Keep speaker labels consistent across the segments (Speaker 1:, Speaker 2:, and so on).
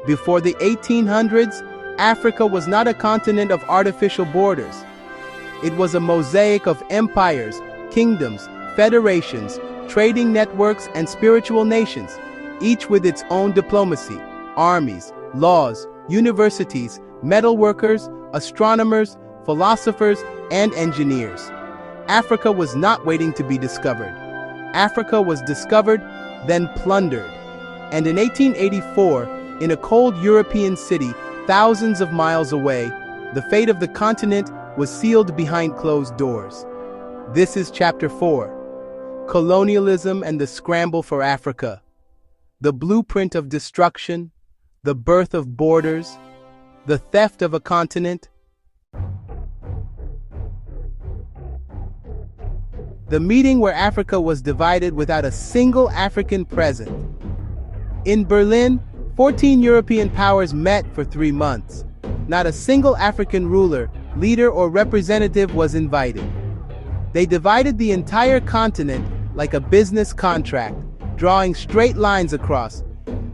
Speaker 1: Before the 1800s, Africa was not a continent of artificial borders. It was a mosaic of empires, kingdoms, federations, trading networks, and spiritual nations, each with its own diplomacy, armies, laws, universities, metalworkers, astronomers, philosophers, and engineers. Africa was not waiting to be discovered. Africa was discovered, then plundered. And in 1884, in a cold European city thousands of miles away, the fate of the continent was sealed behind closed doors. This is Chapter 4, Colonialism and the Scramble for Africa. The blueprint of destruction, the birth of borders, the theft of a continent. The meeting where Africa was divided without a single African present. In Berlin, 14 European powers met for 3 months. Not a single African ruler, leader, or representative was invited. They divided the entire continent like a business contract, drawing straight lines across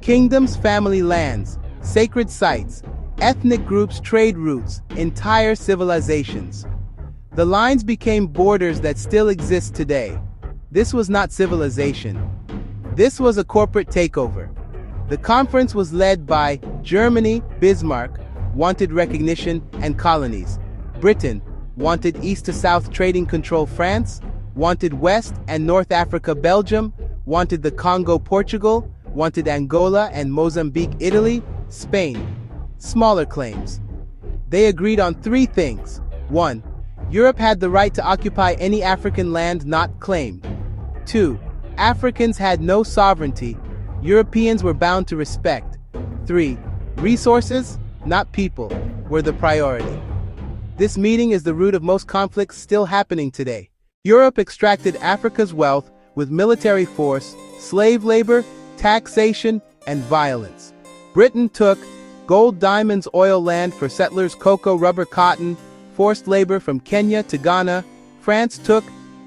Speaker 1: kingdoms, family lands, sacred sites, ethnic groups, trade routes, entire civilizations. The lines became borders that still exist today. This was not civilization. This was a corporate takeover. The conference was led by Germany. Bismarck wanted recognition and colonies. Britain wanted east to south trading control. France wanted West and North Africa. Belgium wanted the Congo. Portugal wanted Angola and Mozambique. Italy, Spain, smaller claims. They agreed on 3 things. 1. Europe had the right to occupy any African land not claimed. 2. Africans had no sovereignty. Europeans were bound to respect. 3. Resources, not people, were the priority. This meeting is the root of most conflicts still happening today. Europe extracted Africa's wealth with military force, slave labor, taxation, and violence. Britain took gold, diamonds, oil, land for settlers, cocoa, rubber, cotton, forced labor from Kenya to Ghana. France took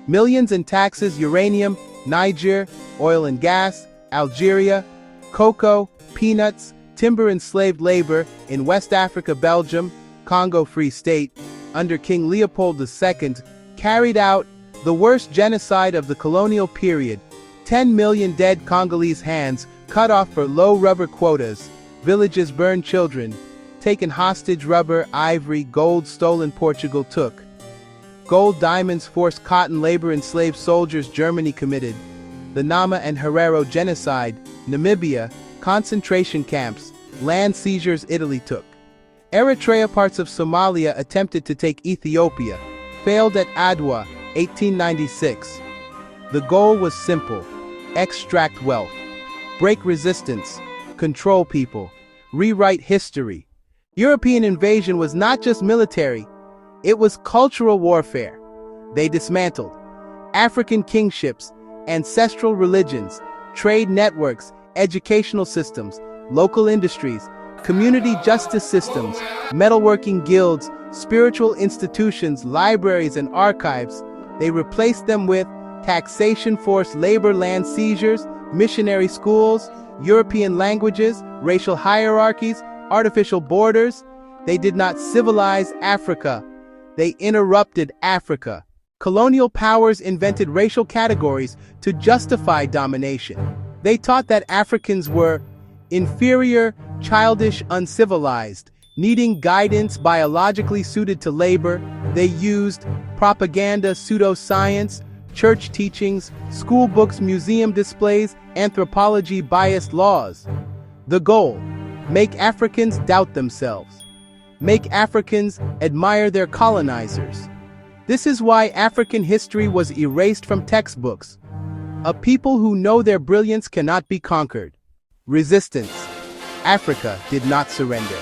Speaker 1: millions in taxes, uranium, Niger, oil and gas, Algeria, cocoa, peanuts, timber, enslaved labor in West Africa. Belgium, Congo Free State, under King Leopold II, carried out the worst genocide of the colonial period. 10 million dead Congolese hands cut off for low rubber quotas, villages burned, children taken hostage, rubber, ivory, gold stolen. Portugal took gold, diamonds, forced cotton labor, enslaved soldiers. Germany committed the Nama and Herero genocide. Namibia, concentration camps, land seizures. Italy took Eritrea. Parts of Somalia attempted to take Ethiopia, failed at Adwa, 1896. The goal was simple: extract wealth, break resistance, control people, rewrite history. European invasion was not just military, it was cultural warfare. They dismantled African kingships, ancestral religions, trade networks, educational systems, local industries, community justice systems, metalworking guilds, spiritual institutions, libraries, and archives. They replaced them with taxation, forced labor, land seizures, missionary schools, European languages, racial hierarchies, artificial borders. They did not civilize Africa. They interrupted Africa. Colonial powers invented racial categories to justify domination. They taught that Africans were inferior, childish, uncivilized, needing guidance, biologically suited to labor. They used propaganda, pseudoscience, church teachings, school books, museum displays, anthropology, biased laws. The goal: make Africans doubt themselves. Make Africans admire their colonizers. This is why African history was erased from textbooks. A people who know their brilliance cannot be conquered. Resistance. Africa did not surrender.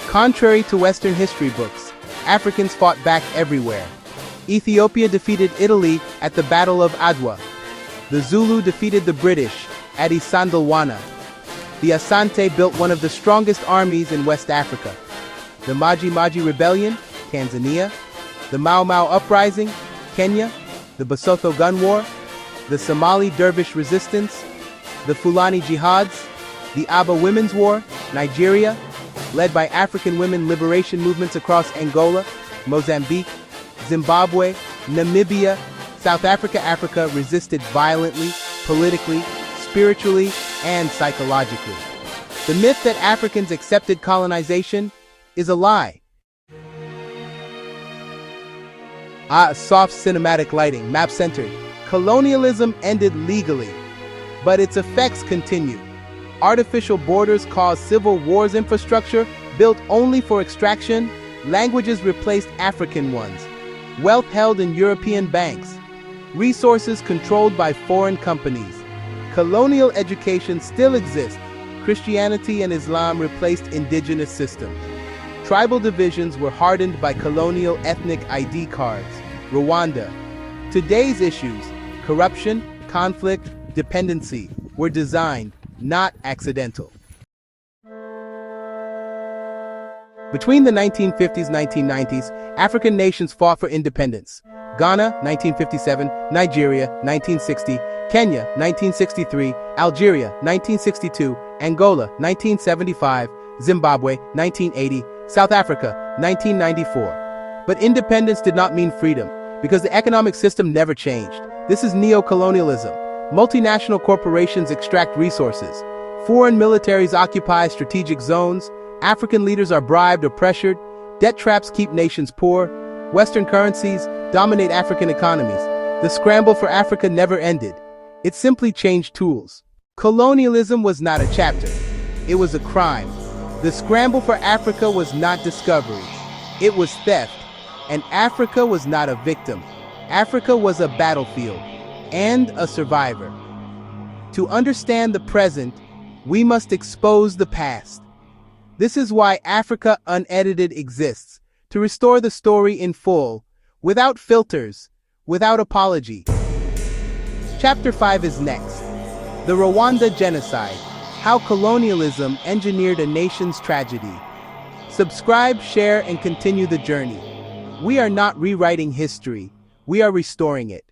Speaker 1: Contrary to Western history books, Africans fought back everywhere. Ethiopia defeated Italy at the Battle of Adwa. The Zulu defeated the British at Isandlwana. The Asante built one of the strongest armies in West Africa. The Maji Maji Rebellion, Tanzania. The Mau Mau Uprising, Kenya. The Basotho Gun War. The Somali Dervish Resistance. The Fulani Jihads. The Aba Women's War, Nigeria, led by African women liberation movements across Angola, Mozambique, Zimbabwe, Namibia, South Africa. Africa resisted violently, politically, spiritually, and psychologically. The myth that Africans accepted colonization is a lie. Soft cinematic lighting, map-centered. Colonialism ended legally, but its effects continued. Artificial borders caused civil wars. Infrastructure built only for extraction. Languages replaced African ones. Wealth held in European banks. Resources controlled by foreign companies. Colonial education still exists. Christianity and Islam replaced indigenous systems. Tribal divisions were hardened by colonial ethnic ID cards. Rwanda. Today's issues, corruption, conflict, dependency, were designed, not accidental. Between the 1950s and 1990s, African nations fought for independence. Ghana, 1957, Nigeria, 1960, Kenya, 1963, Algeria, 1962, Angola, 1975, Zimbabwe, 1980, South Africa, 1994. But independence did not mean freedom, because the economic system never changed. This is neo-colonialism. Multinational corporations extract resources. Foreign militaries occupy strategic zones. African leaders are bribed or pressured. Debt traps keep nations poor. Western currencies dominate African economies. The scramble for Africa never ended. It simply changed tools. Colonialism was not a chapter. It was a crime. The scramble for Africa was not discovery. It was theft. And Africa was not a victim. Africa was a battlefield and a survivor. To understand the present, we must expose the past. This is why Africa Unedited exists, to restore the story in full, without filters, without apology. Chapter 5 is next. The Rwanda Genocide, how colonialism engineered a nation's tragedy. Subscribe, share, and continue the journey. We are not rewriting history, we are restoring it.